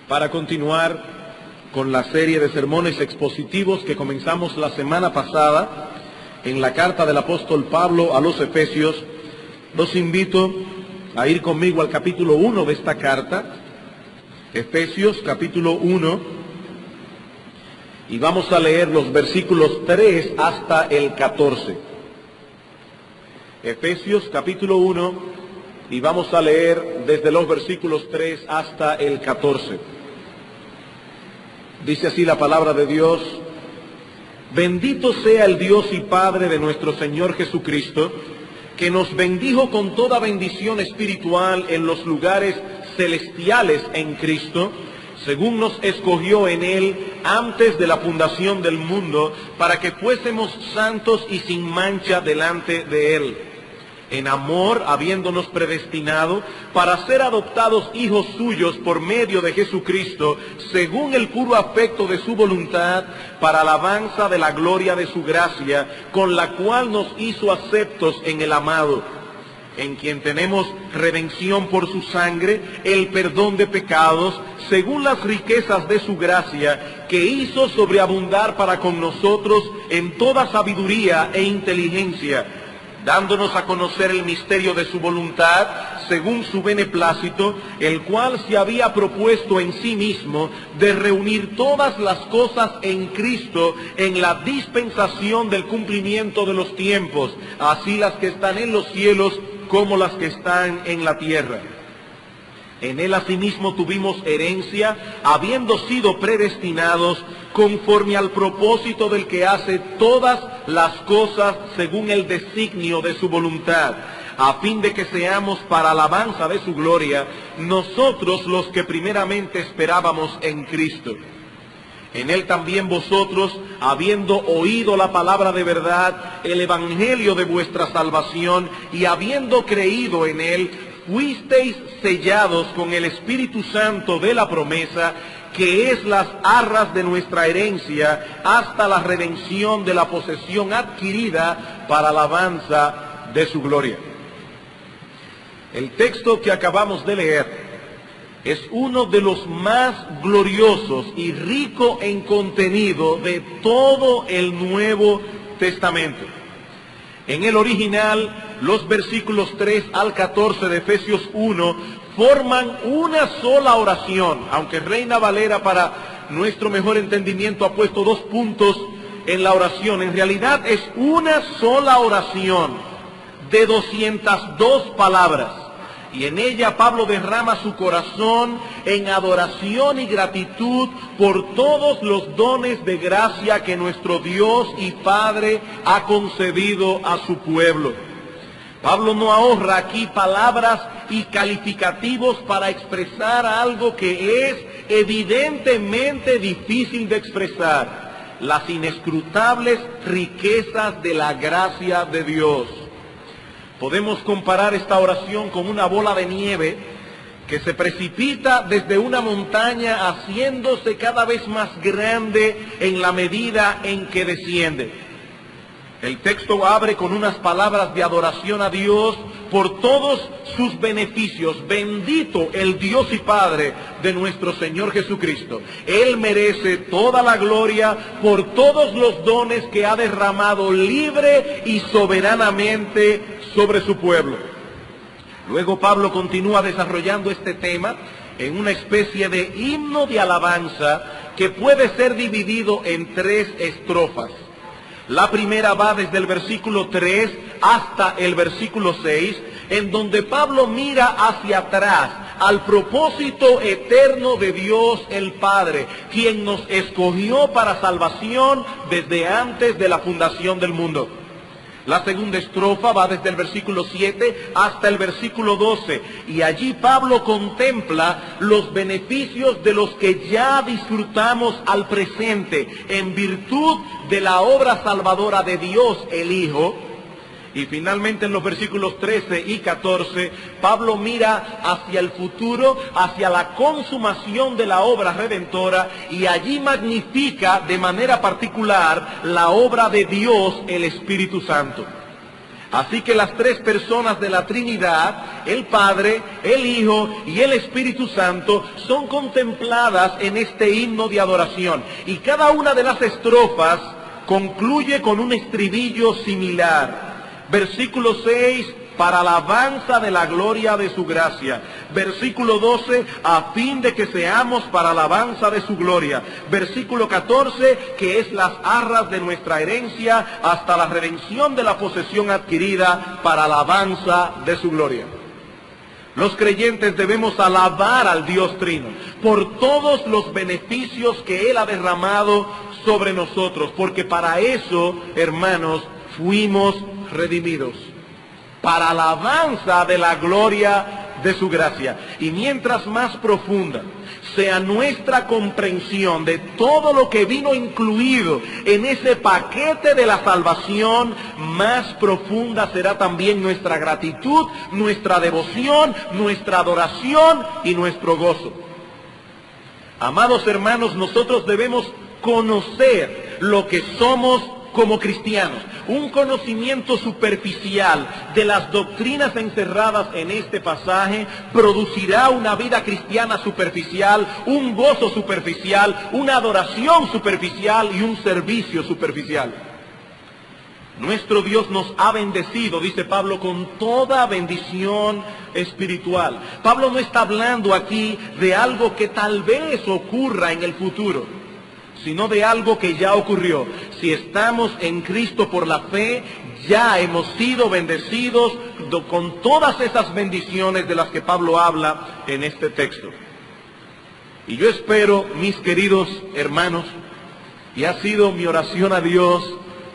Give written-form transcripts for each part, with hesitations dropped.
para continuar con la serie de sermones expositivos que comenzamos la semana pasada en la carta del apóstol Pablo a los Efesios. Los invito a ir conmigo al capítulo 1 de esta carta, Efesios capítulo 1, y vamos a leer los versículos 3 hasta el 14. Efesios capítulo 1, y vamos a leer desde los versículos 3 hasta el 14. Dice así la palabra de Dios: Bendito sea el Dios y Padre de nuestro Señor Jesucristo, que nos bendijo con toda bendición espiritual en los lugares celestiales en Cristo, según nos escogió en Él antes de la fundación del mundo, para que fuésemos santos y sin mancha delante de Él, en amor habiéndonos predestinado para ser adoptados hijos suyos por medio de Jesucristo, según el puro afecto de su voluntad, para alabanza de la gloria de su gracia, con la cual nos hizo aceptos en el amado, en quien tenemos redención por su sangre, el perdón de pecados, según las riquezas de su gracia, que hizo sobreabundar para con nosotros en toda sabiduría e inteligencia, dándonos a conocer el misterio de su voluntad, según su beneplácito, el cual se había propuesto en sí mismo de reunir todas las cosas en Cristo en la dispensación del cumplimiento de los tiempos, así las que están en los cielos como las que están en la tierra. En Él asimismo tuvimos herencia, habiendo sido predestinados conforme al propósito del que hace todas las cosas según el designio de su voluntad, a fin de que seamos para alabanza de su gloria, nosotros los que primeramente esperábamos en Cristo. En Él también vosotros, habiendo oído la palabra de verdad, el evangelio de vuestra salvación, y habiendo creído en Él, fuisteis sellados con el Espíritu Santo de la promesa, que es las arras de nuestra herencia, hasta la redención de la posesión adquirida para alabanza de su gloria. El texto que acabamos de leer es uno de los más gloriosos y rico en contenido de todo el Nuevo Testamento. En el original, los versículos 3 al 14 de Efesios 1 forman una sola oración, aunque Reina Valera para nuestro mejor entendimiento ha puesto 2 puntos en la oración. En realidad es una sola oración de 202 palabras. Y en ella Pablo derrama su corazón en adoración y gratitud por todos los dones de gracia que nuestro Dios y Padre ha concedido a su pueblo. Pablo no ahorra aquí palabras y calificativos para expresar algo que es evidentemente difícil de expresar: las inescrutables riquezas de la gracia de Dios. Podemos comparar esta oración con una bola de nieve que se precipita desde una montaña, haciéndose cada vez más grande en la medida en que desciende. El texto abre con unas palabras de adoración a Dios por todos sus beneficios. Bendito el Dios y Padre de nuestro Señor Jesucristo. Él merece toda la gloria por todos los dones que ha derramado libre y soberanamente sobre su pueblo. Luego Pablo continúa desarrollando este tema en una especie de himno de alabanza que puede ser dividido en 3 estrofas. La primera va desde el versículo 3 hasta el versículo 6, en donde Pablo mira hacia atrás al propósito eterno de Dios el Padre, quien nos escogió para salvación desde antes de la fundación del mundo. La segunda estrofa va desde el versículo 7 hasta el versículo 12, y allí Pablo contempla los beneficios de los que ya disfrutamos al presente en virtud de la obra salvadora de Dios el Hijo. Y finalmente en los versículos 13 y 14, Pablo mira hacia el futuro, hacia la consumación de la obra redentora, y allí magnifica de manera particular la obra de Dios, el Espíritu Santo. Así que las tres personas de la Trinidad, el Padre, el Hijo y el Espíritu Santo, son contempladas en este himno de adoración. Y cada una de las estrofas concluye con un estribillo similar. Versículo 6, para alabanza de la gloria de su gracia. Versículo 12, a fin de que seamos para alabanza de su gloria. Versículo 14, que es las arras de nuestra herencia hasta la redención de la posesión adquirida para alabanza de su gloria. Los creyentes debemos alabar al Dios Trino por todos los beneficios que Él ha derramado sobre nosotros, porque para eso, hermanos, fuimos redimidos. Para alabanza de la gloria de su gracia. Y mientras más profunda sea nuestra comprensión de todo lo que vino incluido en ese paquete de la salvación, más profunda será también nuestra gratitud, nuestra devoción, nuestra adoración y nuestro gozo. Amados hermanos, nosotros debemos conocer lo que somos como cristianos. Un conocimiento superficial de las doctrinas encerradas en este pasaje producirá una vida cristiana superficial, un gozo superficial, una adoración superficial y un servicio superficial. Nuestro Dios nos ha bendecido, dice Pablo, con toda bendición espiritual. Pablo no está hablando aquí de algo que tal vez ocurra en el futuro, sino de algo que ya ocurrió. Si estamos en Cristo por la fe, ya hemos sido bendecidos con todas esas bendiciones de las que Pablo habla en este texto. Y yo espero, mis queridos hermanos, y ha sido mi oración a Dios,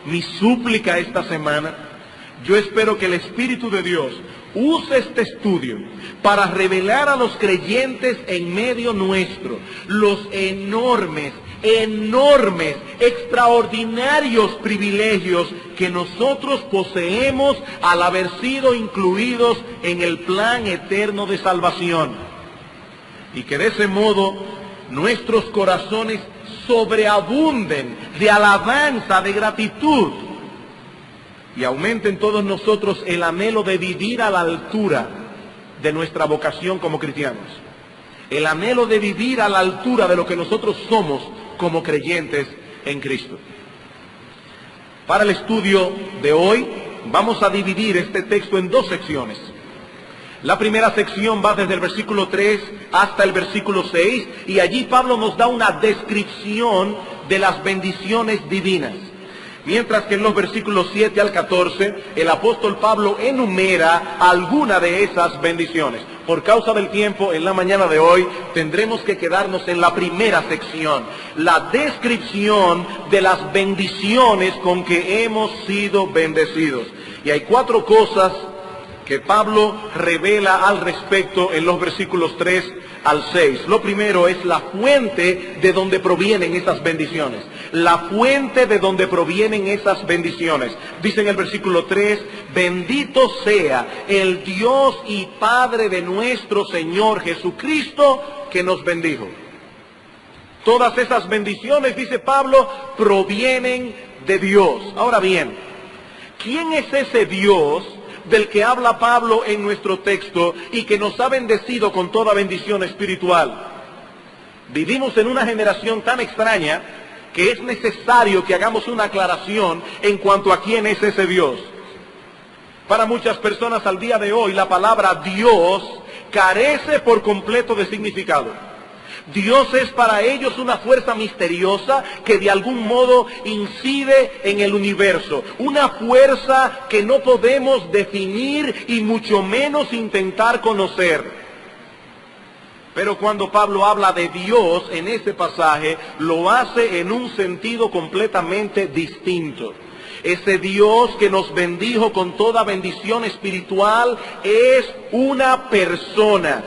mi súplica esta semana, yo espero que el Espíritu de Dios use este estudio para revelar a los creyentes en medio nuestro los enormes, extraordinarios privilegios que nosotros poseemos al haber sido incluidos en el plan eterno de salvación. Y que de ese modo nuestros corazones sobreabunden de alabanza, de gratitud, y aumente en todos nosotros el anhelo de vivir a la altura de nuestra vocación como cristianos. El anhelo de vivir a la altura de lo que nosotros somos como creyentes en Cristo. Para el estudio de hoy vamos a dividir este texto en dos secciones. La primera sección va desde el versículo 3 hasta el versículo 6, y allí Pablo nos da una descripción de las bendiciones divinas. Mientras que en los versículos 7 al 14, el apóstol Pablo enumera alguna de esas bendiciones. Por causa del tiempo, en la mañana de hoy, tendremos que quedarnos en la primera sección, la descripción de las bendiciones con que hemos sido bendecidos. Y hay cuatro cosas que Pablo revela al respecto en los versículos 3 al 6. Lo primero es la fuente de donde provienen esas bendiciones. La fuente de donde provienen esas bendiciones. Dice en el versículo 3, bendito sea el Dios y Padre de nuestro Señor Jesucristo, que nos bendijo. Todas esas bendiciones, dice Pablo, provienen de Dios. Ahora bien, ¿quién es ese Dios del que habla Pablo en nuestro texto y que nos ha bendecido con toda bendición espiritual? Vivimos en una generación tan extraña que es necesario que hagamos una aclaración en cuanto a quién es ese Dios. Para muchas personas al día de hoy la palabra Dios carece por completo de significado. Dios es para ellos una fuerza misteriosa que de algún modo incide en el universo. Una fuerza que no podemos definir y mucho menos intentar conocer. Pero cuando Pablo habla de Dios en este pasaje, lo hace en un sentido completamente distinto. Ese Dios que nos bendijo con toda bendición espiritual es una persona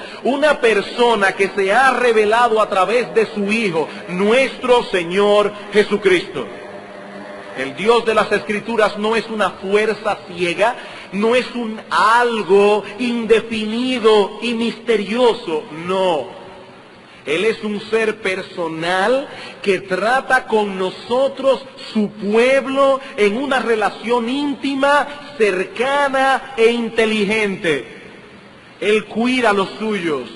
que se ha revelado a través de su Hijo, nuestro Señor Jesucristo. El Dios de las Escrituras no es una fuerza ciega, no es un algo indefinido y misterioso, no. Él es un ser personal que trata con nosotros, su pueblo, en una relación íntima, cercana e inteligente. Él cuida a los suyos,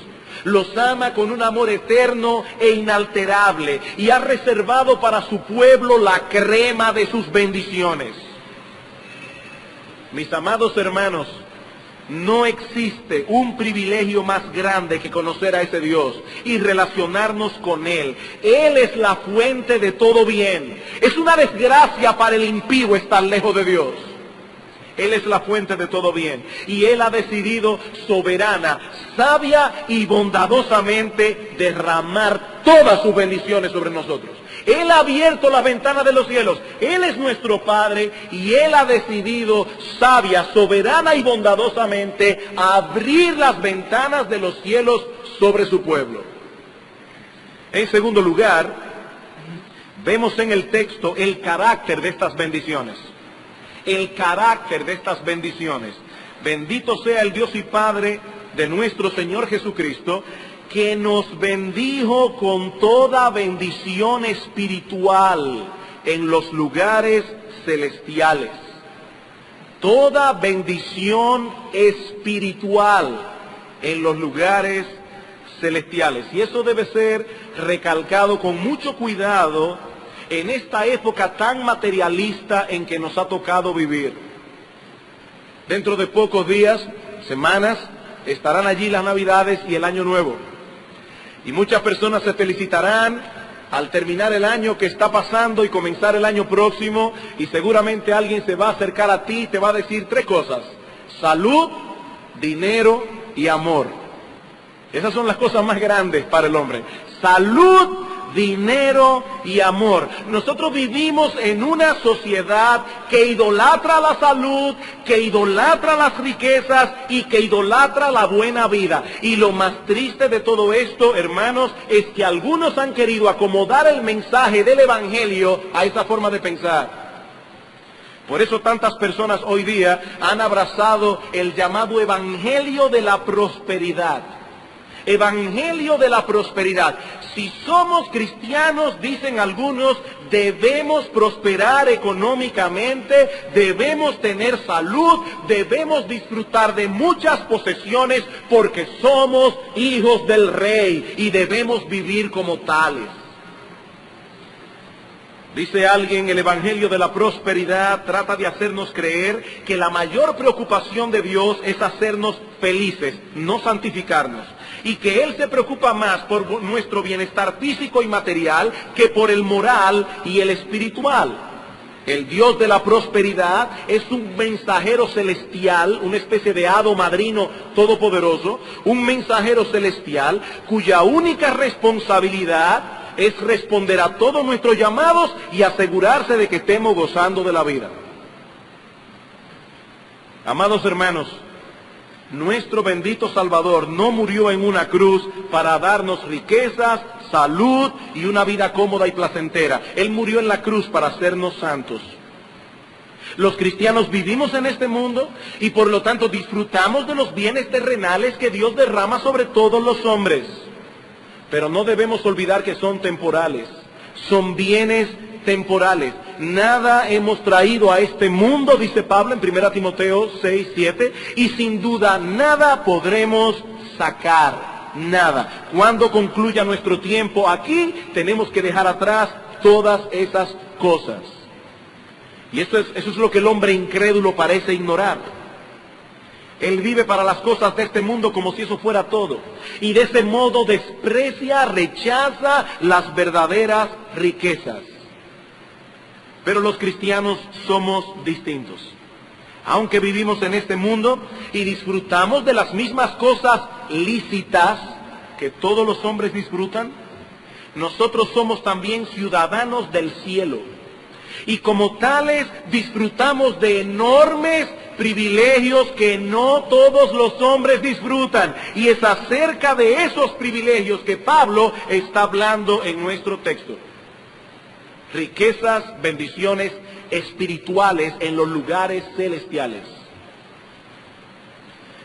los ama con un amor eterno e inalterable y ha reservado para su pueblo la crema de sus bendiciones. Mis amados hermanos, no existe un privilegio más grande que conocer a ese Dios y relacionarnos con Él. Él es la fuente de todo bien. Es una desgracia para el impío estar lejos de Dios. Él es la fuente de todo bien. Y Él ha decidido soberana, sabia y bondadosamente derramar todas sus bendiciones sobre nosotros. Él ha abierto las ventanas de los cielos. Él es nuestro Padre y Él ha decidido, sabia, soberana y bondadosamente, abrir las ventanas de los cielos sobre su pueblo. En segundo lugar, vemos en el texto el carácter de estas bendiciones. El carácter de estas bendiciones. Bendito sea el Dios y Padre de nuestro Señor Jesucristo, que nos bendijo con toda bendición espiritual en los lugares celestiales. Toda bendición espiritual en los lugares celestiales. Y eso debe ser recalcado con mucho cuidado en esta época tan materialista en que nos ha tocado vivir. Dentro de pocos días, semanas, estarán allí las Navidades y el Año Nuevo. Y muchas personas se felicitarán al terminar el año que está pasando y comenzar el año próximo, y seguramente alguien se va a acercar a ti y te va a decir tres cosas: salud, dinero y amor. Esas son las cosas más grandes para el hombre. Salud, dinero y amor. Nosotros vivimos en una sociedad que idolatra la salud, que idolatra las riquezas y que idolatra la buena vida. Y lo más triste de todo esto, hermanos, es que algunos han querido acomodar el mensaje del Evangelio a esa forma de pensar. Por eso tantas personas hoy día han abrazado el llamado Evangelio de la prosperidad. Evangelio de la prosperidad. Si somos cristianos, dicen algunos, debemos prosperar económicamente, debemos tener salud, debemos disfrutar de muchas posesiones porque somos hijos del Rey y debemos vivir como tales. Dice alguien, el Evangelio de la prosperidad trata de hacernos creer que la mayor preocupación de Dios es hacernos felices, no santificarnos. Y que Él se preocupa más por nuestro bienestar físico y material que por el moral y el espiritual. El Dios de la prosperidad es un mensajero celestial, una especie de hado madrino todopoderoso, un mensajero celestial cuya única responsabilidad es responder a todos nuestros llamados y asegurarse de que estemos gozando de la vida. Amados hermanos, nuestro bendito Salvador no murió en una cruz para darnos riquezas, salud y una vida cómoda y placentera. Él murió en la cruz para hacernos santos. Los cristianos vivimos en este mundo y por lo tanto disfrutamos de los bienes terrenales que Dios derrama sobre todos los hombres. Pero no debemos olvidar que son temporales, son bienes temporales. Nada hemos traído a este mundo, dice Pablo en 1 Timoteo 6:7, y sin duda nada podremos sacar, nada. Cuando concluya nuestro tiempo aquí, tenemos que dejar atrás todas esas cosas. Y eso es lo que el hombre incrédulo parece ignorar. Él vive para las cosas de este mundo como si eso fuera todo. Y de ese modo desprecia, rechaza las verdaderas riquezas. Pero los cristianos somos distintos. Aunque vivimos en este mundo y disfrutamos de las mismas cosas lícitas que todos los hombres disfrutan, nosotros somos también ciudadanos del cielo. Y como tales disfrutamos de enormes privilegios que no todos los hombres disfrutan. Y es acerca de esos privilegios que Pablo está hablando en nuestro texto. Riquezas, bendiciones espirituales en los lugares celestiales.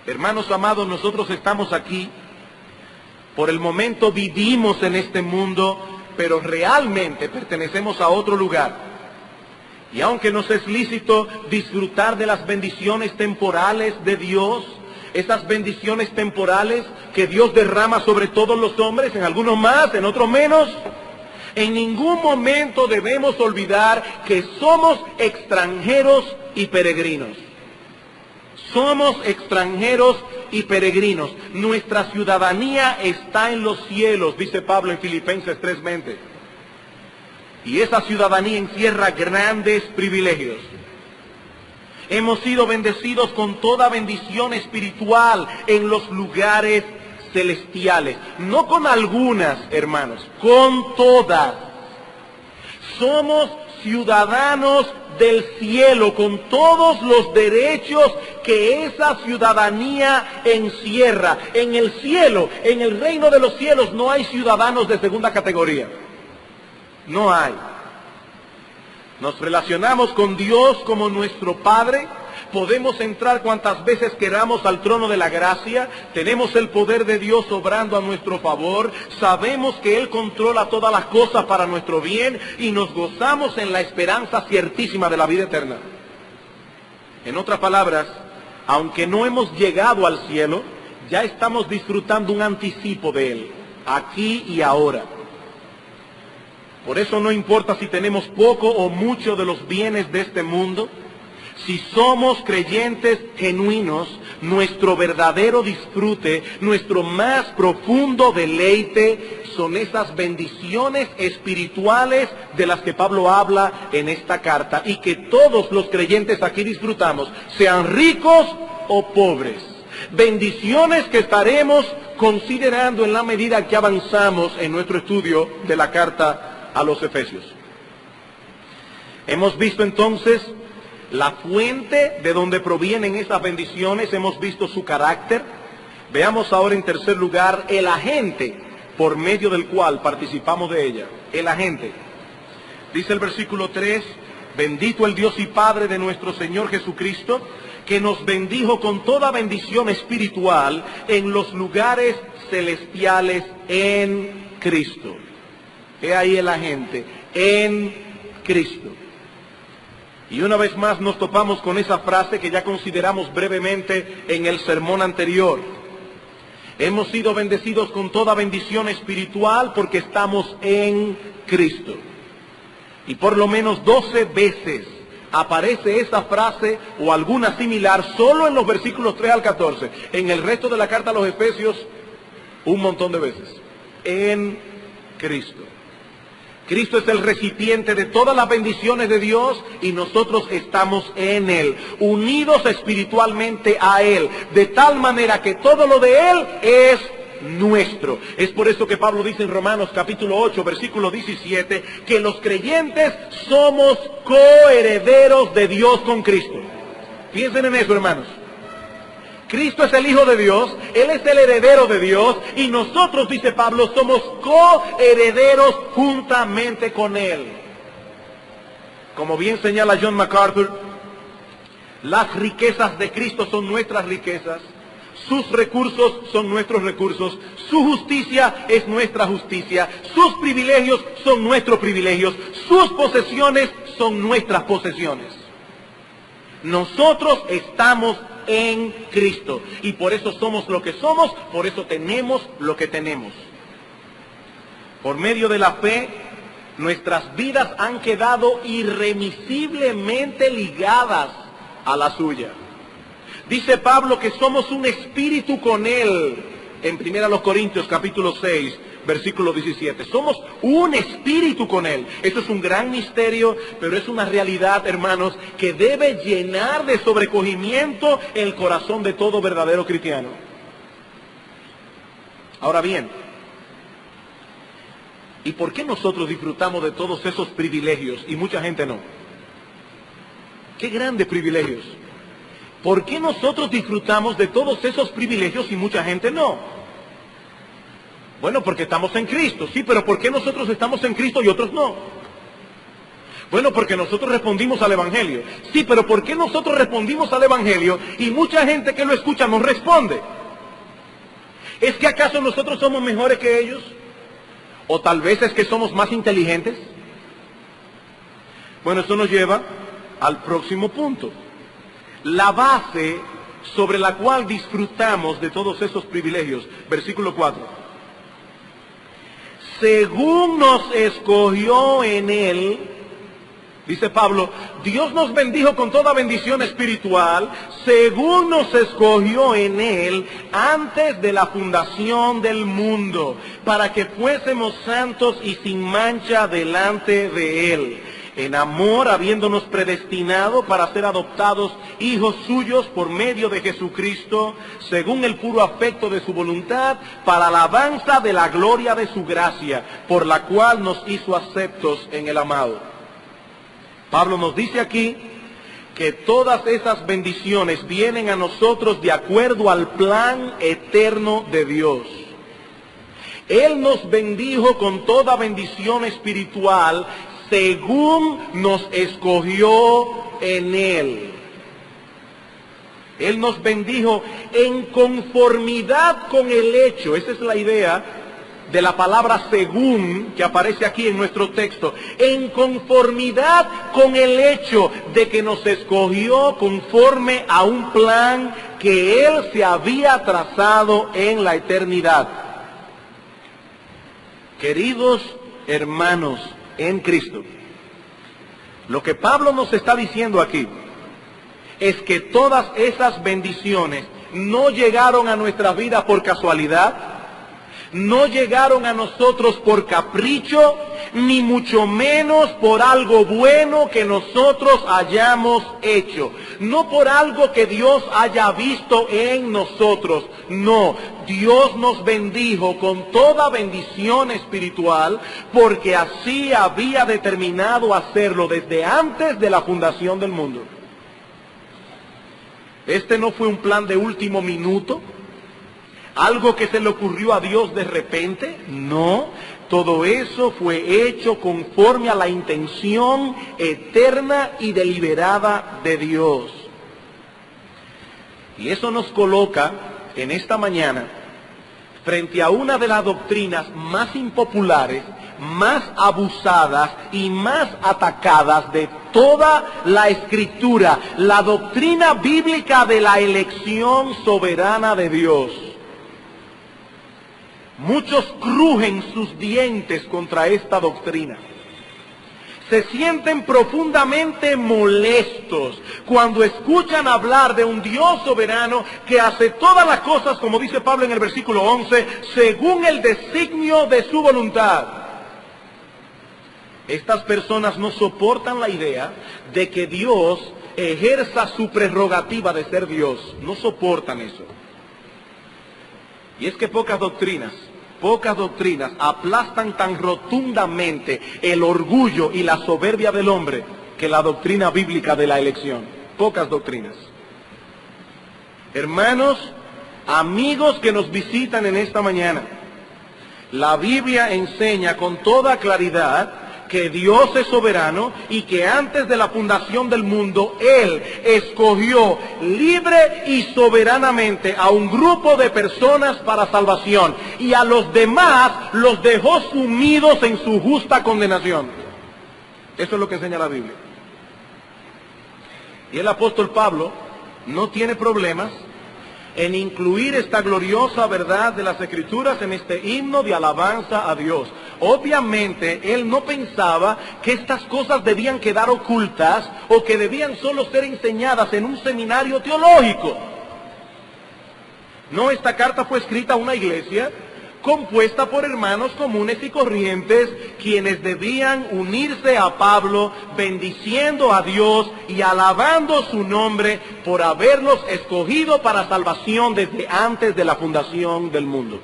Hermanos amados, nosotros estamos aquí Por el momento vivimos en este mundo, pero realmente pertenecemos a otro lugar. Y aunque nos es lícito disfrutar de las bendiciones temporales de Dios, esas bendiciones temporales que Dios derrama sobre todos los hombres, en algunos más, en otros menos, en ningún momento debemos olvidar que somos extranjeros y peregrinos. Somos extranjeros y peregrinos. Nuestra ciudadanía está en los cielos, dice Pablo en Filipenses 3:20. Y esa ciudadanía encierra grandes privilegios. Hemos sido bendecidos con toda bendición espiritual en los lugares celestiales. No con algunas, hermanos, con todas. Somos ciudadanos del cielo, con todos los derechos que esa ciudadanía encierra. En el cielo, en el reino de los cielos, no hay ciudadanos de segunda categoría. No hay. Nos relacionamos con Dios como nuestro Padre. Podemos entrar cuantas veces queramos al trono de la gracia. Tenemos el poder de Dios obrando a nuestro favor. Sabemos que Él controla todas las cosas para nuestro bien y nos gozamos en la esperanza ciertísima de la vida eterna. En otras palabras, aunque no hemos llegado al cielo, ya estamos disfrutando un anticipo de Él, aquí y ahora. Por eso no importa si tenemos poco o mucho de los bienes de este mundo. Si somos creyentes genuinos, nuestro verdadero disfrute, nuestro más profundo deleite, son esas bendiciones espirituales de las que Pablo habla en esta carta, y que todos los creyentes aquí disfrutamos, sean ricos o pobres. Bendiciones que estaremos considerando en la medida que avanzamos en nuestro estudio de la carta a los Efesios. Hemos visto entonces la fuente de donde provienen esas bendiciones, hemos visto su carácter. Veamos ahora en tercer lugar el agente por medio del cual participamos de ella. El agente. Dice el versículo 3, bendito el Dios y Padre de nuestro Señor Jesucristo, que nos bendijo con toda bendición espiritual en los lugares celestiales en Cristo. He ahí el agente, en Cristo. Y una vez más nos topamos con esa frase que ya consideramos brevemente en el sermón anterior. Hemos sido bendecidos con toda bendición espiritual porque estamos en Cristo. Y por lo menos 12 veces aparece esa frase o alguna similar solo en los versículos 3 al 14. En el resto de la carta a los Efesios, un montón de veces. En Cristo. Cristo es el recipiente de todas las bendiciones de Dios y nosotros estamos en Él, unidos espiritualmente a Él, de tal manera que todo lo de Él es nuestro. Es por eso que Pablo dice en Romanos capítulo 8, versículo 17, que los creyentes somos coherederos de Dios con Cristo. Piensen en eso, hermanos. Cristo es el Hijo de Dios, Él es el heredero de Dios, y nosotros, dice Pablo, somos coherederos juntamente con Él. Como bien señala John MacArthur, las riquezas de Cristo son nuestras riquezas, sus recursos son nuestros recursos, su justicia es nuestra justicia, sus privilegios son nuestros privilegios, sus posesiones son nuestras posesiones. Nosotros estamos en Cristo y por eso somos lo que somos, por eso tenemos lo que tenemos. Por medio de la fe, nuestras vidas han quedado irremisiblemente ligadas a la suya. Dice Pablo que somos un espíritu con Él en 1 Corintios capítulo 6, versículo 17. Somos un espíritu con Él. Esto es un gran misterio, pero es una realidad, hermanos, que debe llenar de sobrecogimiento el corazón de todo verdadero cristiano. Ahora bien, ¿y por qué nosotros disfrutamos de todos esos privilegios y mucha gente no? ¡Qué grandes privilegios! ¿Por qué nosotros disfrutamos de todos esos privilegios y mucha gente no? Bueno, porque estamos en Cristo, sí, pero ¿por qué nosotros estamos en Cristo y otros no? Bueno, porque nosotros respondimos al Evangelio. Sí, pero ¿por qué nosotros respondimos al Evangelio y mucha gente que lo escucha no responde? ¿Es que acaso nosotros somos mejores que ellos? ¿O tal vez es que somos más inteligentes? Bueno, esto nos lleva al próximo punto. La base sobre la cual disfrutamos de todos esos privilegios. Versículo 4. Según nos escogió en Él, dice Pablo, Dios nos bendijo con toda bendición espiritual, según nos escogió en Él antes de la fundación del mundo, para que fuésemos santos y sin mancha delante de Él. En amor, habiéndonos predestinado para ser adoptados hijos suyos por medio de Jesucristo, según el puro afecto de su voluntad, para alabanza de la gloria de su gracia, por la cual nos hizo aceptos en el amado. Pablo nos dice aquí que todas esas bendiciones vienen a nosotros de acuerdo al plan eterno de Dios. Él nos bendijo con toda bendición espiritual según nos escogió en Él. Él nos bendijo en conformidad con el hecho. Esa es la idea de la palabra según que aparece aquí en nuestro texto. En conformidad con el hecho de que nos escogió conforme a un plan que Él se había trazado en la eternidad. Queridos hermanos en Cristo, lo que Pablo nos está diciendo aquí es que todas esas bendiciones no llegaron a nuestras vidas por casualidad, no llegaron a nosotros por capricho, ni mucho menos por algo bueno que nosotros hayamos hecho, no por algo que Dios haya visto en nosotros. No, Dios nos bendijo con toda bendición espiritual porque así había determinado hacerlo desde antes de la fundación del mundo. Este no fue un plan de último minuto, algo que se le ocurrió a Dios de repente. No, todo eso fue hecho conforme a la intención eterna y deliberada de Dios. Y eso nos coloca en esta mañana frente a una de las doctrinas más impopulares, más abusadas y más atacadas de toda la Escritura, la doctrina bíblica de la elección soberana de Dios. Muchos crujen sus dientes contra esta doctrina. Se sienten profundamente molestos cuando escuchan hablar de un Dios soberano que hace todas las cosas, como dice Pablo en el versículo 11, según el designio de su voluntad. Estas personas no soportan la idea de que Dios ejerza su prerrogativa de ser Dios. No soportan eso. Y es que pocas doctrinas aplastan tan rotundamente el orgullo y la soberbia del hombre que la doctrina bíblica de la elección. Pocas doctrinas. Hermanos, amigos que nos visitan en esta mañana, la Biblia enseña con toda claridad que Dios es soberano y que antes de la fundación del mundo Él escogió libre y soberanamente a un grupo de personas para salvación y a los demás los dejó sumidos en su justa condenación. Eso es lo que enseña la Biblia. Y el apóstol Pablo no tiene problemas en incluir esta gloriosa verdad de las Escrituras en este himno de alabanza a Dios. Obviamente, él no pensaba que estas cosas debían quedar ocultas o que debían solo ser enseñadas en un seminario teológico. No, esta carta fue escrita a una iglesia compuesta por hermanos comunes y corrientes, quienes debían unirse a Pablo, bendiciendo a Dios y alabando su nombre por haberlos escogido para salvación desde antes de la fundación del mundo.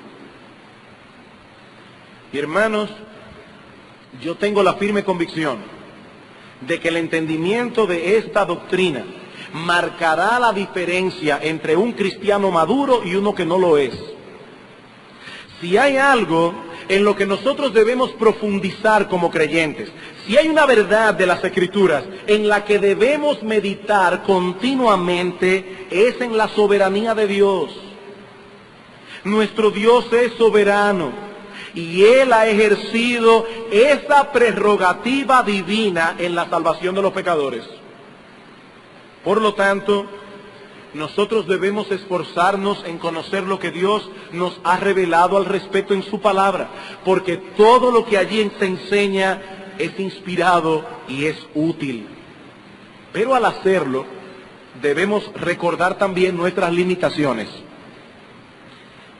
Y hermanos, yo tengo la firme convicción de que el entendimiento de esta doctrina marcará la diferencia entre un cristiano maduro y uno que no lo es. Si hay algo en lo que nosotros debemos profundizar como creyentes, si hay una verdad de las Escrituras en la que debemos meditar continuamente, es en la soberanía de Dios. Nuestro Dios es soberano y Él ha ejercido esa prerrogativa divina en la salvación de los pecadores. Por lo tanto, nosotros debemos esforzarnos en conocer lo que Dios nos ha revelado al respecto en su palabra, porque todo lo que allí se enseña es inspirado y es útil. Pero al hacerlo, debemos recordar también nuestras limitaciones.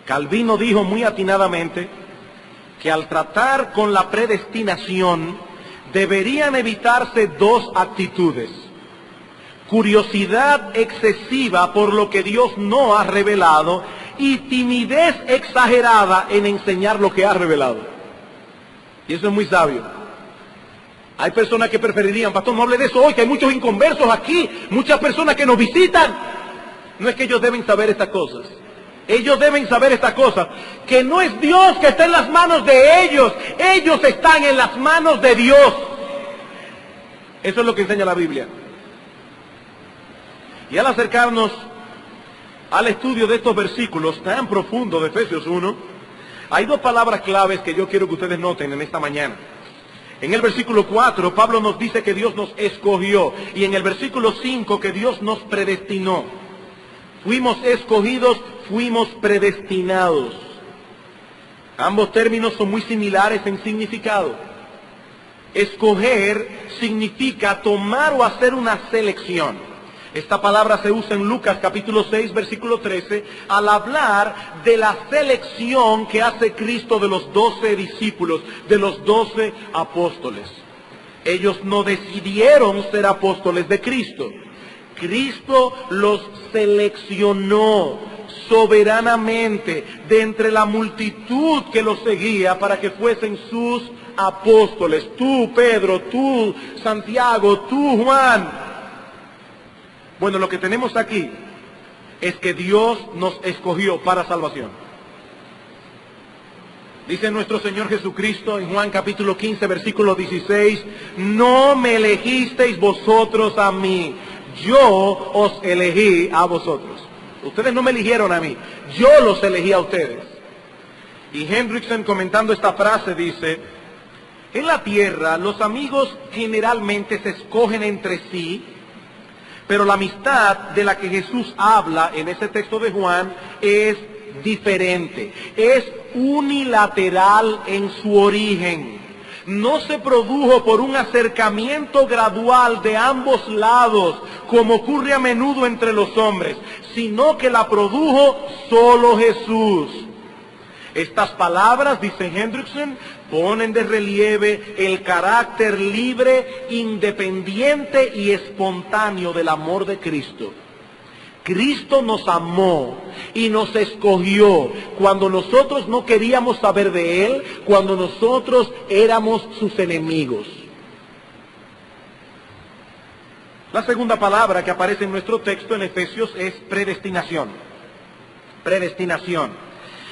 Calvino dijo muy atinadamente que al tratar con la predestinación deberían evitarse dos actitudes: curiosidad excesiva por lo que Dios no ha revelado y timidez exagerada en enseñar lo que ha revelado. Y eso es muy sabio. Hay personas que preferirían: pastor, no hable de eso hoy, que hay muchos inconversos aquí, muchas personas que nos visitan. No es que ellos deben saber estas cosas. Ellos deben saber estas cosas, que no es Dios que está en las manos de ellos, ellos están en las manos de Dios. Eso es lo que enseña la Biblia. Y al acercarnos al estudio de estos versículos tan profundos de Efesios 1, hay dos palabras claves que yo quiero que ustedes noten en esta mañana. En el versículo 4, Pablo nos dice que Dios nos escogió, y en el versículo 5 que Dios nos predestinó. Fuimos escogidos, fuimos predestinados. Ambos términos son muy similares en significado. Escoger significa tomar o hacer una selección. Esta palabra se usa en Lucas capítulo 6, versículo 13, al hablar de la selección que hace Cristo de los 12 discípulos, de los 12 apóstoles. Ellos no decidieron ser apóstoles de Cristo. Cristo los seleccionó soberanamente de entre la multitud que los seguía para que fuesen sus apóstoles. Tú, Pedro, tú, Santiago, tú, Juan. Bueno, lo que tenemos aquí es que Dios nos escogió para salvación. Dice nuestro Señor Jesucristo en Juan capítulo 15, versículo 16, no me elegisteis vosotros a mí, yo os elegí a vosotros. Ustedes no me eligieron a mí, yo los elegí a ustedes. Y Hendrickson, comentando esta frase, dice: en la tierra los amigos generalmente se escogen entre sí, pero la amistad de la que Jesús habla en ese texto de Juan es diferente, es unilateral en su origen. No se produjo por un acercamiento gradual de ambos lados, como ocurre a menudo entre los hombres, sino que la produjo solo Jesús. Estas palabras, dice Hendrickson, ponen de relieve el carácter libre, independiente y espontáneo del amor de Cristo. Cristo nos amó y nos escogió cuando nosotros no queríamos saber de Él, cuando nosotros éramos sus enemigos. La segunda palabra que aparece en nuestro texto en Efesios es predestinación. Predestinación.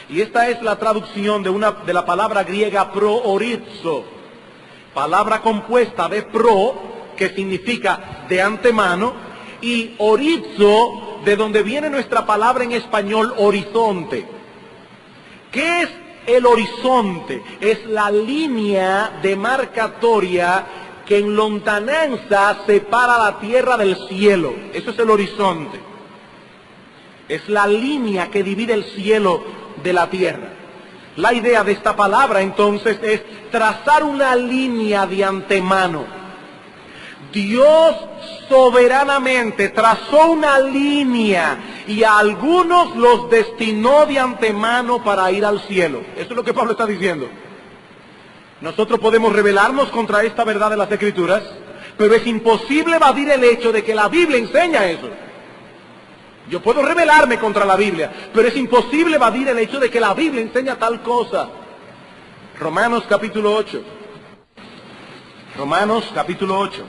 Y esta es la traducción de la palabra griega proorizo, palabra compuesta de pro, que significa de antemano, y orizo, de donde viene nuestra palabra en español horizonte. ¿Qué es el horizonte? Es la línea demarcatoria que en lontananza separa la tierra del cielo. Eso es el horizonte. Es la línea que divide el cielo de la tierra. La idea de esta palabra entonces es trazar una línea de antemano. Dios soberanamente trazó una línea y a algunos los destinó de antemano para ir al cielo. Eso es lo que Pablo está diciendo. Nosotros podemos rebelarnos contra esta verdad de las Escrituras, pero es imposible evadir el hecho de que la Biblia enseña eso. Yo puedo rebelarme contra la Biblia, pero es imposible evadir el hecho de que la Biblia enseña tal cosa. Romanos capítulo 8. Romanos capítulo 8.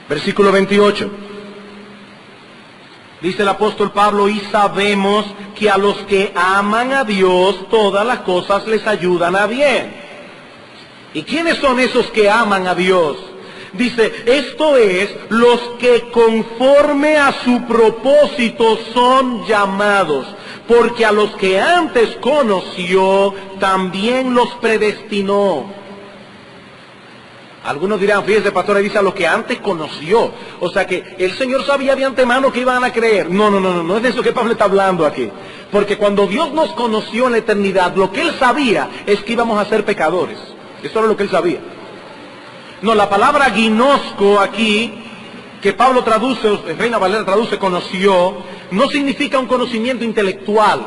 Versículo 28. Dice el apóstol Pablo: y sabemos que a los que aman a Dios todas las cosas les ayudan a bien. ¿Y quiénes son esos que aman a Dios? Dice, esto es, los que conforme a su propósito son llamados. porque a los que antes conoció, también los predestinó. Algunos dirán, fíjese pastor, dice a los que antes conoció. O sea que el Señor sabía de antemano que iban a creer. No es de eso que Pablo está hablando aquí. Porque cuando Dios nos conoció en la eternidad, lo que Él sabía es que íbamos a ser pecadores. Eso era lo que Él sabía. No, la palabra ginosco aquí, que Pablo traduce, Reina Valera traduce conoció, no significa un conocimiento intelectual.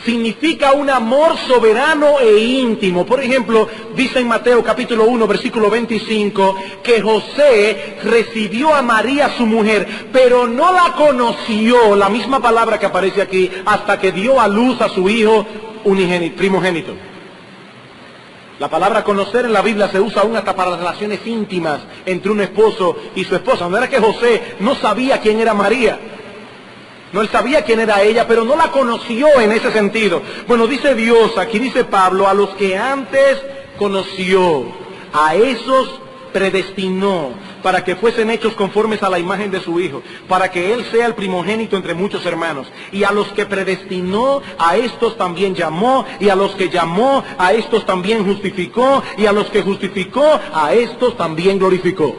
Significa un amor soberano e íntimo. Por ejemplo, dice en Mateo capítulo 1, versículo 25, que José recibió a María su mujer, pero no la conoció, la misma palabra que aparece aquí, hasta que dio a luz a su hijo primogénito. La palabra conocer en la Biblia se usa aún hasta para las relaciones íntimas entre un esposo y su esposa. No era que José no sabía quién era María. No, él sabía quién era ella, pero no la conoció en ese sentido. Bueno, dice Dios, aquí dice Pablo, a los que antes conoció, a esos predestinó, para que fuesen hechos conformes a la imagen de su Hijo, para que Él sea el primogénito entre muchos hermanos. Y a los que predestinó, a estos también llamó, y a los que llamó, a estos también justificó, y a los que justificó, a estos también glorificó.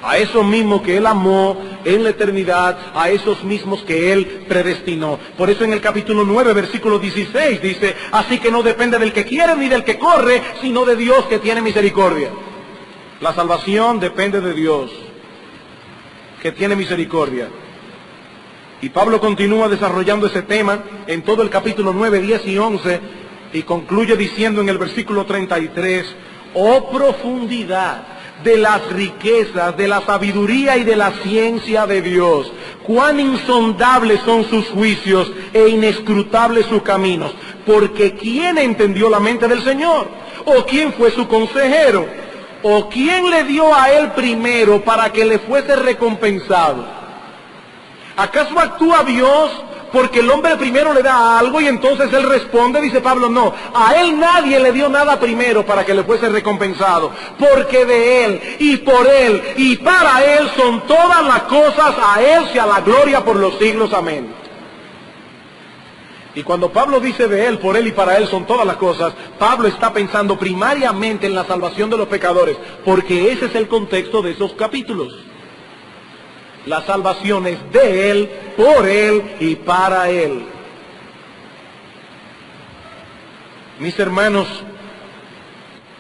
A esos mismos que Él amó en la eternidad, a esos mismos que Él predestinó. Por eso en el capítulo 9, versículo 16 dice, así que no depende del que quiere ni del que corre, sino de Dios que tiene misericordia. La salvación depende de Dios, que tiene misericordia. Y Pablo continúa desarrollando ese tema en todo el capítulo 9, 10 y 11, y concluye diciendo en el versículo 33, oh profundidad de las riquezas, de la sabiduría y de la ciencia de Dios. Cuán insondables son sus juicios e inescrutables sus caminos. Porque ¿quién entendió la mente del Señor? ¿O quién fue su consejero? ¿O quién le dio a él primero para que le fuese recompensado? ¿Acaso actúa Dios porque el hombre primero le da algo y entonces él responde? Dice Pablo, no, a él nadie le dio nada primero para que le fuese recompensado, porque de él y por él y para él son todas las cosas, a él sea la gloria por los siglos, amén. Y cuando Pablo dice de él, por él y para él son todas las cosas, Pablo está pensando primariamente en la salvación de los pecadores, porque ese es el contexto de esos capítulos. La salvación es de Él, por Él y para Él. Mis hermanos,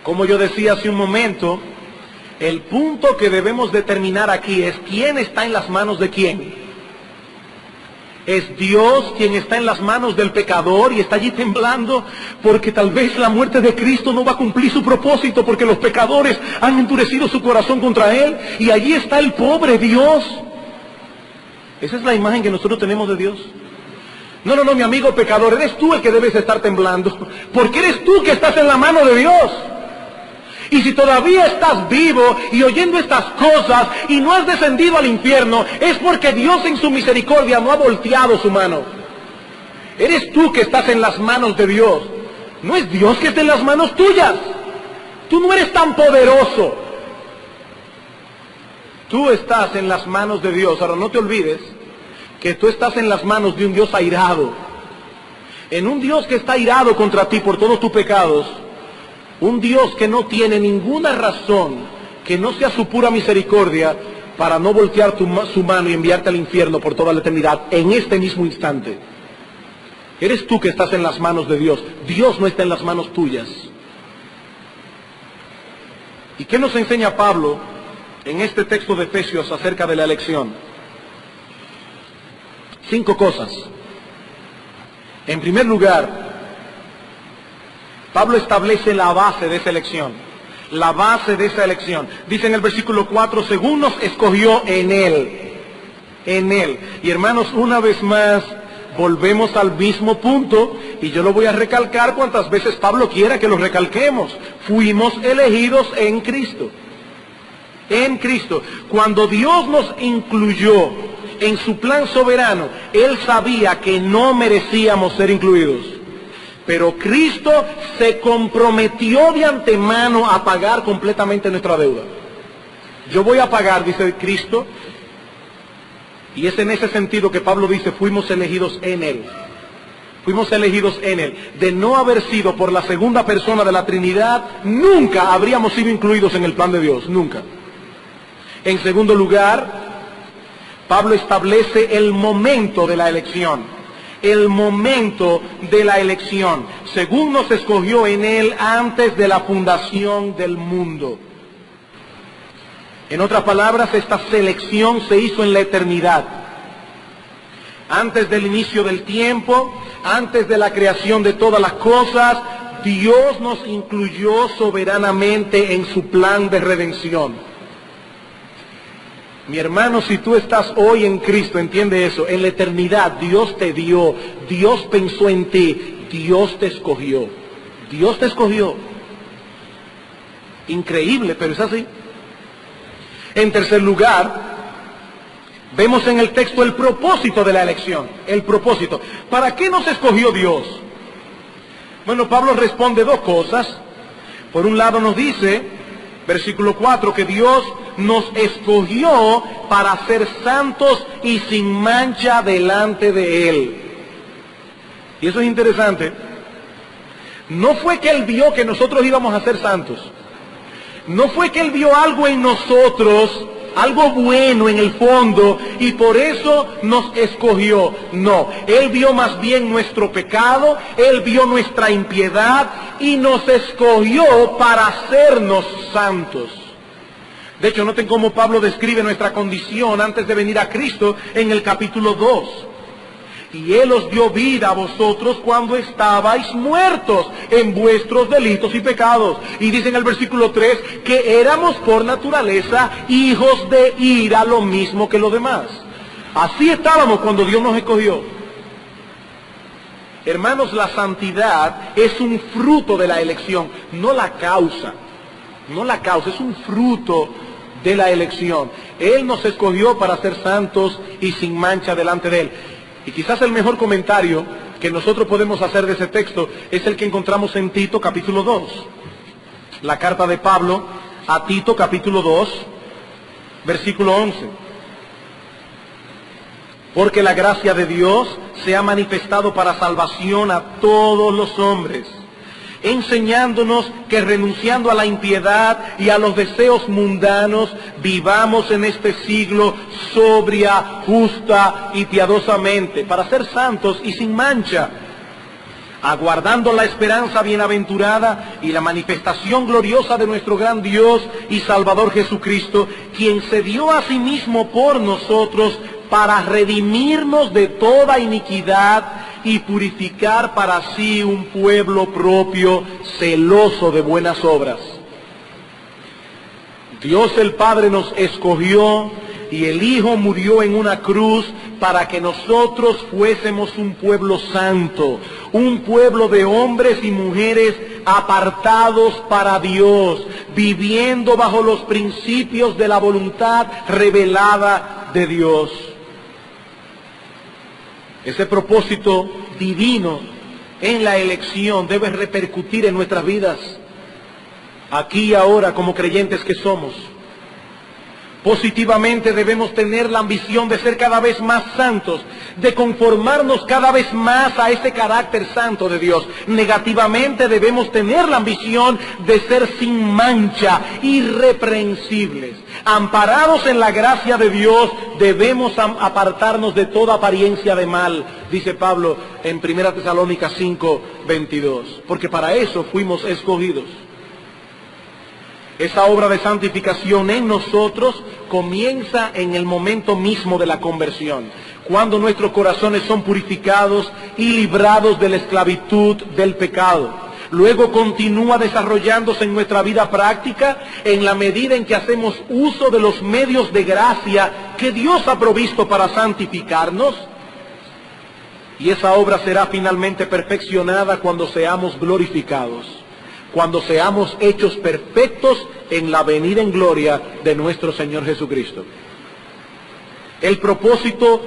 como yo decía hace un momento, el punto que debemos determinar aquí es quién está en las manos de quién. ¿Es Dios quien está en las manos del pecador y está allí temblando porque tal vez la muerte de Cristo no va a cumplir su propósito porque los pecadores han endurecido su corazón contra Él y allí está el pobre Dios? Esa es la imagen que nosotros tenemos de Dios. No, mi amigo pecador, eres tú el que debes estar temblando, porque eres tú que estás en la mano de Dios. Y si todavía estás vivo y oyendo estas cosas y no has descendido al infierno, es porque Dios en su misericordia no ha volteado su mano. Eres tú que estás en las manos de Dios. No es Dios que está en las manos tuyas. Tú no eres tan poderoso. Tú estás en las manos de Dios. Ahora no te olvides que tú estás en las manos de un Dios airado. En un Dios que está airado contra ti por todos tus pecados. Un Dios que no tiene ninguna razón que no sea su pura misericordia para no voltear su mano y enviarte al infierno por toda la eternidad en este mismo instante. Eres tú que estás en las manos de Dios. Dios no está en las manos tuyas. ¿Y qué nos enseña Pablo en este texto de Efesios acerca de la elección? 5 cosas. En primer lugar, Pablo establece la base de esa elección. La base de esa elección. Dice en el versículo 4, según nos escogió en Él. En Él. Y hermanos, una vez más, volvemos al mismo punto, y yo lo voy a recalcar cuantas veces Pablo quiera que lo recalquemos. Fuimos elegidos en Cristo. En Cristo. Cuando Dios nos incluyó en su plan soberano, Él sabía que no merecíamos ser incluidos. Pero Cristo se comprometió de antemano a pagar completamente nuestra deuda. Yo voy a pagar, dice Cristo, Y es en ese sentido que Pablo dice, fuimos elegidos en Él. Fuimos elegidos en Él. De no haber sido por la segunda persona de la Trinidad, nunca habríamos sido incluidos en el plan de Dios, nunca. En segundo lugar, Pablo establece el momento de la elección. El momento de la elección. Según nos escogió en Él antes de la fundación del mundo. En otras palabras, esta selección se hizo en la eternidad. Antes del inicio del tiempo, antes de la creación de todas las cosas, Dios nos incluyó soberanamente en su plan de redención. Mi hermano, si tú estás hoy en Cristo, entiende eso. En la eternidad Dios te dio, Dios pensó en ti, Dios te escogió. Dios te escogió. Increíble, pero es así. En tercer lugar, vemos en el texto el propósito de la elección. El propósito. ¿Para qué nos escogió Dios? Bueno, Pablo responde dos cosas. Por un lado nos dice, versículo 4, que Dios nos escogió para ser santos y sin mancha delante de Él. Y eso es interesante. No fue que Él vio que nosotros íbamos a ser santos. No fue que Él vio algo en nosotros, algo bueno en el fondo, y por eso nos escogió. No, Él vio más bien nuestro pecado, Él vio nuestra impiedad y nos escogió para hacernos santos. De hecho, noten cómo Pablo describe nuestra condición antes de venir a Cristo en el capítulo 2. Y Él os dio vida a vosotros cuando estabais muertos en vuestros delitos y pecados. Y dice en el versículo 3 que éramos por naturaleza hijos de ira, lo mismo que los demás. Así estábamos cuando Dios nos escogió. Hermanos, la santidad es un fruto de la elección, no la causa. No la causa, es un fruto de la elección. Él nos escogió para ser santos y sin mancha delante de Él. Y quizás el mejor comentario que nosotros podemos hacer de ese texto es el que encontramos en Tito capítulo 2. La carta de Pablo a Tito capítulo 2, versículo 11. Porque la gracia de Dios se ha manifestado para salvación a todos los hombres, enseñándonos que renunciando a la impiedad y a los deseos mundanos, vivamos en este siglo sobria, justa y piadosamente, para ser santos y sin mancha, aguardando la esperanza bienaventurada y la manifestación gloriosa de nuestro gran Dios y Salvador Jesucristo, quien se dio a sí mismo por nosotros para redimirnos de toda iniquidad y purificar para sí un pueblo propio, celoso de buenas obras. Dios el Padre nos escogió y el Hijo murió en una cruz para que nosotros fuésemos un pueblo santo, un pueblo de hombres y mujeres apartados para Dios, viviendo bajo los principios de la voluntad revelada de Dios. Ese propósito divino en la elección debe repercutir en nuestras vidas, aquí y ahora como creyentes que somos. Positivamente debemos tener la ambición de ser cada vez más santos, de conformarnos cada vez más a ese carácter santo de Dios. Negativamente debemos tener la ambición de ser sin mancha, irreprensibles. Amparados en la gracia de Dios, debemos apartarnos de toda apariencia de mal, dice Pablo en 1 Tesalónicas 5:22, porque para eso fuimos escogidos. Esa obra de santificación en nosotros comienza en el momento mismo de la conversión, cuando nuestros corazones son purificados y librados de la esclavitud del pecado. Luego continúa desarrollándose en nuestra vida práctica en la medida en que hacemos uso de los medios de gracia que Dios ha provisto para santificarnos. Y esa obra será finalmente perfeccionada cuando seamos glorificados, cuando seamos hechos perfectos en la venida en gloria de nuestro Señor Jesucristo. El propósito